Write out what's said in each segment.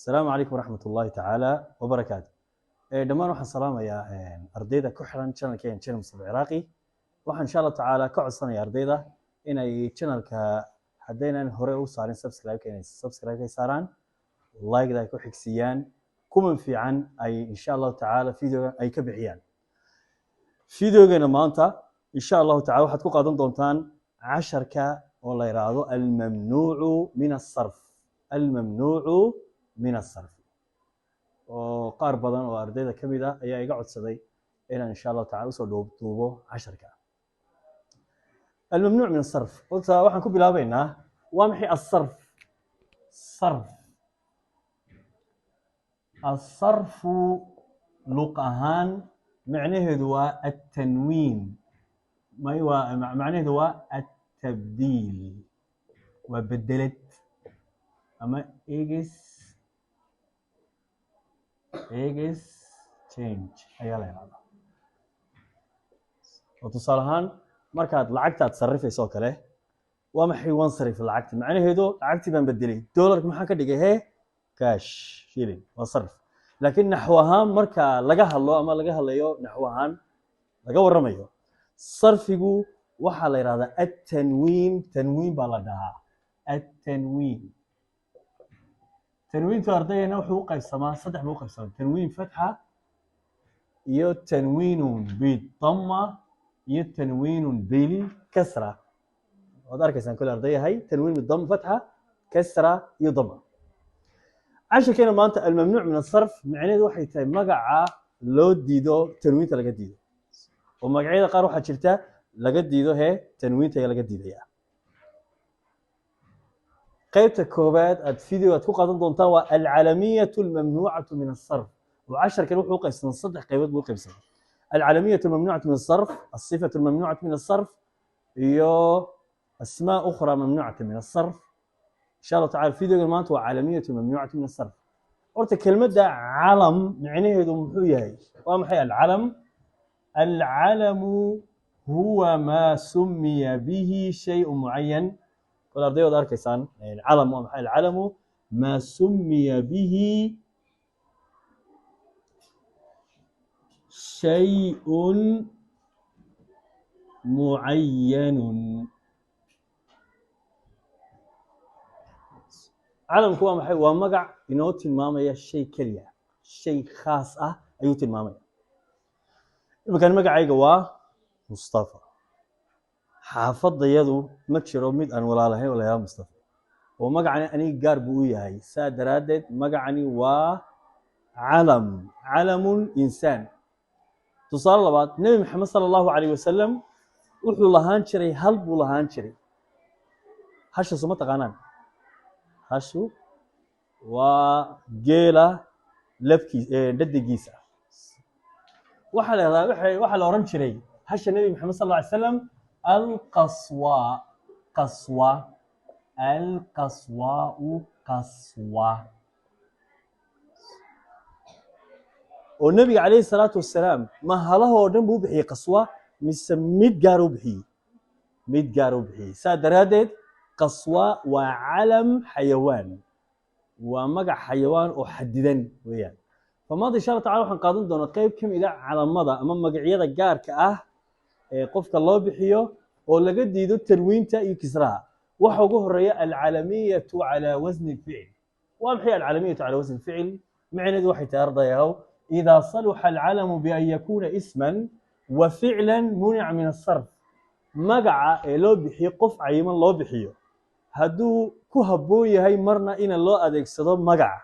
السلام عليكم ورحمة الله تعالى وبركاته. دمان waxaan salaamayaa ardayda ku xiran channelkeen Channel Mustafa Ciraaqi. Waxaan insha Allah tacaala ka codsanayaa ardayda inay channelka haddaynan hore u saarin subscribe ay saaraan, like ay ku xigsiiyaan, comment fiican ay insha Allah tacaala videoga ay ka bixiyaan. Videogeena maanta insha Allah tacaala waxaad ku qaadan doontaan casharka oo la yiraahdo al-mamnuucu min as-sarf. Al-mamnuucu min as-sarf. oo qaar badan oo ardayda kamid ah ayaa iga codsaday inaan insha Allah tacaala soo duubo casharka. الممنوع من الصرف قلت waxaan ku bilaabaynaa waa maxay الصرف صرف الصرف luq ahaan macnaheedu waa التنوين macnaheedu waa التبديل waa bedelad ama exchange ayaa la yiraahdaa. oo tusaale ahaan markaad lacagtaad sarrifayso kale waa maxay waan sarrif lacagta macnaheedu lacagtii baan bedelay dollarka maxaan ka dhigay cash shilling waa sarrif. laakiin naxwo ahaan marka laga hadlo ama laga hadlayo naxwo ahaan laga waramayo sarfigu waxa la yiraahdaa at-tanwin. tanwin baa la dhahaa at-tanwin. tanwiintu ardayna wuxuu u qaybsamaa saddex buu u qaybsamaa tanwiin fatxa iyo tanwiinun bidamma iyo tanwiinun bil kasra. waad arkaysaan kule ardayahay tanwiin bidamma fatxa kasra iyo damma. casharkeena maanta almamnuuc min asarf macnaheedu waxay tahay magaca loo diido tanwiinta laga diido oo magacyada qaar waxaa jirta laga diido tanwiinta ayaa laga diidaya. qaybta koobaad aad video aad ku qaadan doontaan waa alcalamiyatu almamnuucatu min asarf. وعشركان wuxuu qaybsan saddex qaybood buu qaybsan. العلمية الممنوعة من الصرف، الصفة الممنوعة من الصرف، iyo أسماء أخرى ممنوعة من الصرف. إن شاء الله تعالى فيديو maanta waa علمية الممنوعة من الصرف. horta kelmadda calam macnaheedu muxuu yahay? waa maxay alcalam? alcalamu huwa maa sumiya bihi shay'un mucayan. kol ardayood arkaysaan calam waa maxay? alcalamu maa sumiya bihi شيء معين. calamku waa maxay? waa magac inoo tilmaamaya shay keliya, shay khaas ah ayuu tilmaamaya. iminkan magacayga waa Mustafa. xaafadayadu ma jiro mid aan walaalahayn oo la yiraahdo Mustafa, oo magacani aniga gaar buu u yahay. saa daraadeed magacani waa calam, calamul insaan. tusaale labaad, nabi maxamed sallallahu alayhi wasallam wuxuu lahaan jiray hal buu lahaan jiray. hasha soo taqaanaan? hashu waa geela labkiisa dhadigiisa. waxa la yiraahdaa waxa la oran jiray hasha nabi maxamed sallallahu alayhi wasallam al-qaswa. qaswa al-qaswa qaswa. oo nabiga calayhi salaatu wasalaam ma halahoo dhan buu bixiyay qaswa mise mid gaar u bixiyay? mid gaar u bixiyay. saa daraadeed qaswa waa calam xayawaan, waa magac xayawaan oo xadidan weeyaan. famaanta insha Allah tacaala waxaan qaadan doonaa qayb ka mid ah calamada ama magacyada gaarka ah ee qofka loo bixiyo oo laga diido tanwiinta iyo kisraha. waxa ugu horeeya alcalamiyatu calaa wasni ficil. waa maxay alcalamiyatu calaa wasni ficil? macnaheedu waxay tahay ardayahow إذا صلح العلم بأن يكون اسما وفعلا منع من الصرف. magaca ee loo bixiyo qof cayiman loo bixiyo hadduu ku habboon yahay marna in loo adeegsado magaca,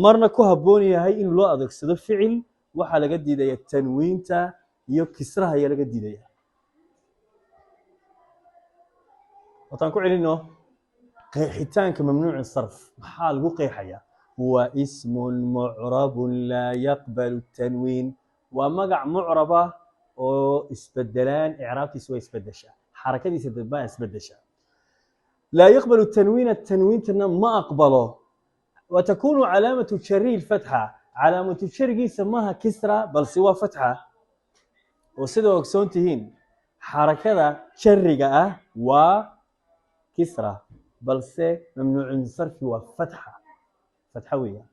marna ku habboon yahay in loo adeegsado ficil, waxaa laga diidaya tanwiinta iyo kisraha ayaa laga diidaya. wataan ku celino qeexitaanka mamnuuc sarf. maxaa lagu qeexaya? هو اسم معرب لا يقبل التنوين. ومقع معربة أو اسبدلان إعرابتي سوى اسبدشة، حركتي سببها اسبدشة. لا يقبل التنوين. التنوين ما أقبله. وتكون علامة الشري الفتحة. علامة الشري سماها كسرة بل سوى فتحة. وسيدو أكسونتهين حركة شرقة وكسرة بل سي ممنوع من الصرف وفتحة فتحوية.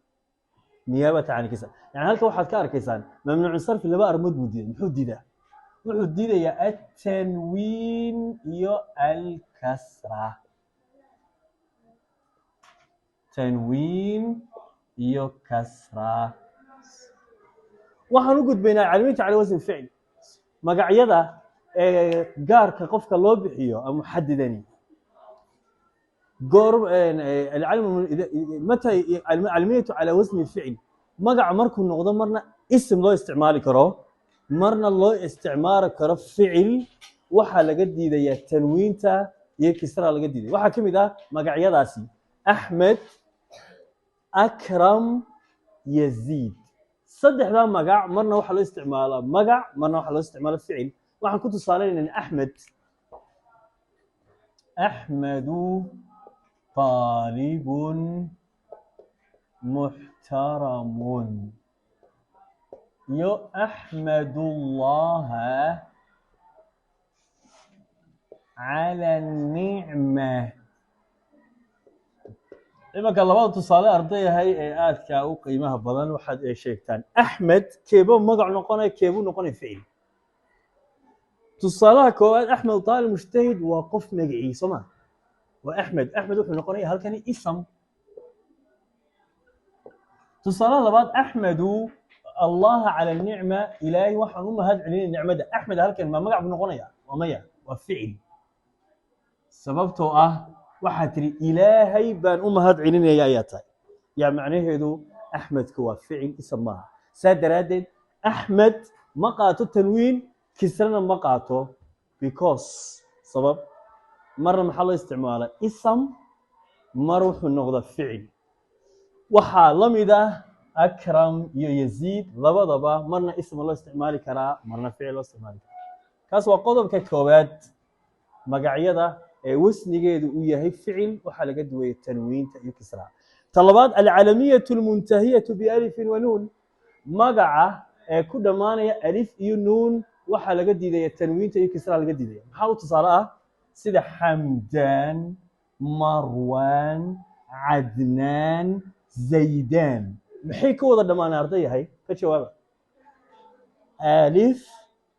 نيابة عن الكسر يعني هلك واحد كاركيسان ممنوع الصرف اللي بقى رمود مدير محود ده محود ده يا التنوين يا الكسرة تنوين يا كسرة وحنوجد بين علامات على وزن فعل مقعيده gaarka qofka loo bixiyo ama muxadidani goor العلم متى علميته على وزن الفعل magac markuu noqdo marna ism loo isticmaali karo marna loo isticmaali karo ficil waxa laga diidayaa tanwiinta iyo kisra laga diiday waxa kamid ah magacyadaasi Ahmed Akram Yazid saddexda magac marna waxa loo isticmaalaa magac marna waxa loo isticmaalaa ficil waxaan ku tusaaleynaa Ahmedu طالب محترم يحمد الله على النعمة إما قال الله تصالح أرضية هاي آيات كأو قيمها بدن واحد شيء ثاني أحمد كيبو مقع نقنا كيبو نقنا فعل تصالح كواد أحمد طالب مجتهد وقف مقعي سمع وأحمد وحنا نقنا هل كان اسم تصالح لبعض أحمد الله على النعمة إلهي وحنا هم هاد علينا النعمة ده أحمد هل كان ما مقع بنقنا ومية وفعل سببته waxaa tiri ilaahay baan u mahad celinaya ayaa tahay yaa macnaheedu axmed waa ficil ism maaha saa daraadeed axmed ma qaato tanwiin kisrana ma qaato because sabab marna maxaa loo isticmaalaa ism mar wuxuu noqdaa ficil waxaa la mid ah akram iyo yaziid labadaba marna ism loo isticmaali karaa marna ficil loo isticmaali karaa kaas waa qodobka koowaad magacyada وسنجيد وياهي فعل وحلقة دوية تنوين تأيو كسرة طلبات العالمية المنتهية بألف ونون مقعة كل مانية ألف يو نون وحلقة دوية تنوين تأيو كسرة لقد دوية محاول تصارها سيدة حمدان مروان عدنان زيدان محيكو وضع دمانة أرضية هاي كتشوابا ألف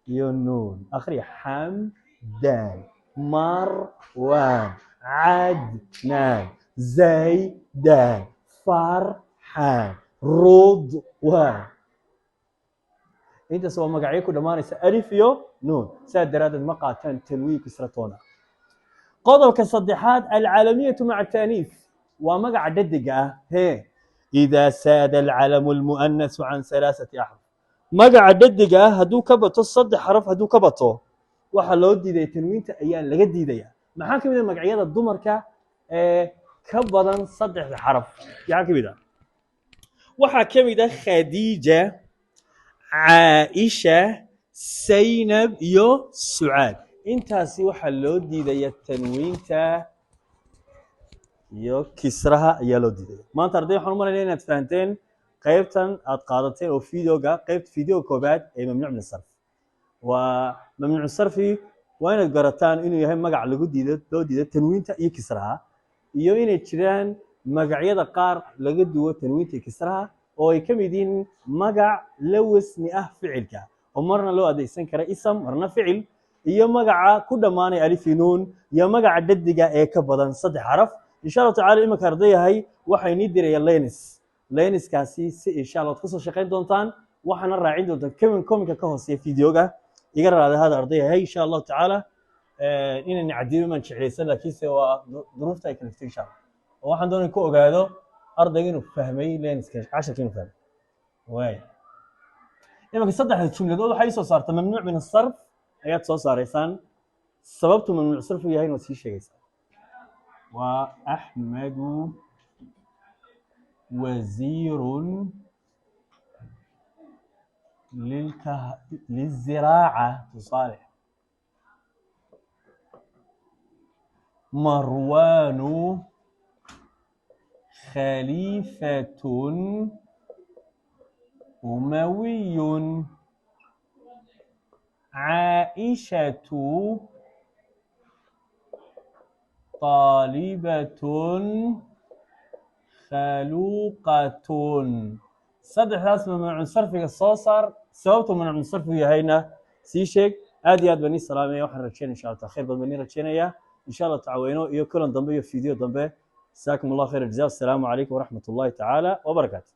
يو نون أخري حمدان مروان عدنان زيدان فرحان رضوان انت سوى مقعيكو دمانيسا ألف يو نون ساد درادة مقاتان تنوي كسرتونا قضوا كالصدحات العالمية مع التانيث ومقع ددقة هي إذا ساد العلم المؤنث عن ثلاثة أحرف مقع ددقة هدو كبتو الصدح حرف هدو كبتو waxa loo diiday tanwiinta ayaa laga diidaya maxaa kamid ah magacyada dumarka ka badan 3 xaraf yaa kamid ah waxa kamid ah Khadija Aisha Zainab iyo Suad intaasi waxa loo diidaya tanwiinta iyo kisraha ayaa loo diidaya maanta arday waxaan u maleynayaa inaad fahanteen qaybtan aad qaadateen oo fiidiyoga qaybta fiidiyo koobaad ee mamnuuc min sarf وممنوع الصرف وين قرتان إنه يهم مقع لجديد لو ديد تنوينته يكسرها يوين يشران مقعية قار لجدوا تنوينته يكسرها أو يكمدين مقع لوس نأه فعلك ومرنا لو هذا يسنكر اسم مرنا فعل يوم مقع كل ما أنا ألف نون يوم مقع ددقة كبدن 3 حرف إن شاء الله تعالى إما كردية هاي وحين يدير يا لينس كاسي إن شاء الله تخصص شقين دونتان وحنا راعين دونتان كم كوميكا كهوسية فيديوغا يقرر هذا أرضية هاي إن شاء الله تعالى إن نعديه من شعيسان لكن سوى ظروفته يكلفتي إن شاء الله وواحد دون يكون قاعده أرضيين وفهمي لين سكش 10 كيلو فهم واي لما تصدق هذا الشمل دول حيث صارت ممنوع من الصرف آيات صار إنسان سببته ممنوع الصرف ويا هاي نسي شيء وأحمد وزير للزراعة تصالح مروان خليفة أموي عائشة طالبة خلوقة saddexdaas mamnuucun sarfiga soo saar sababta mamnuucun sarfigu yahayna sii sheeg aad iyo aad baan ii salaamaya waxaan rajeynaya insha allah khayr badan baan ii rajeynayaa insha allah tacaweyno iyo kulan dambe iyo fiideo dambe جزاكم الله خير الجزاء والسلام عليكم ورحمة الله تعالى وبركاته